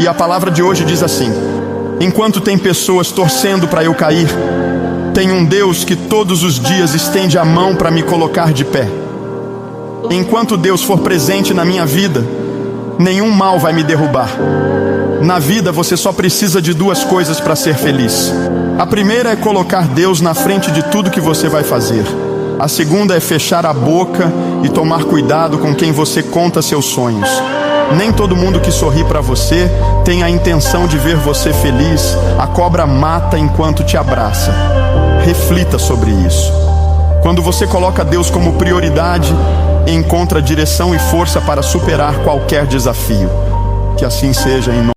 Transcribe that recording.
E a palavra de hoje diz assim: enquanto tem pessoas torcendo para eu cair, tem um Deus que todos os dias estende a mão para me colocar de pé. Enquanto Deus for presente na minha vida, nenhum mal vai me derrubar. Na vida você só precisa de duas coisas para ser feliz. A primeira é colocar Deus na frente de tudo que você vai fazer. A segunda é fechar a boca e tomar cuidado com quem você conta seus sonhos. Nem todo mundo que sorri para você tem a intenção de ver você feliz. A cobra mata enquanto te abraça. Reflita sobre isso. Quando você coloca Deus como prioridade, encontra direção e força para superar qualquer desafio. Que assim seja em nome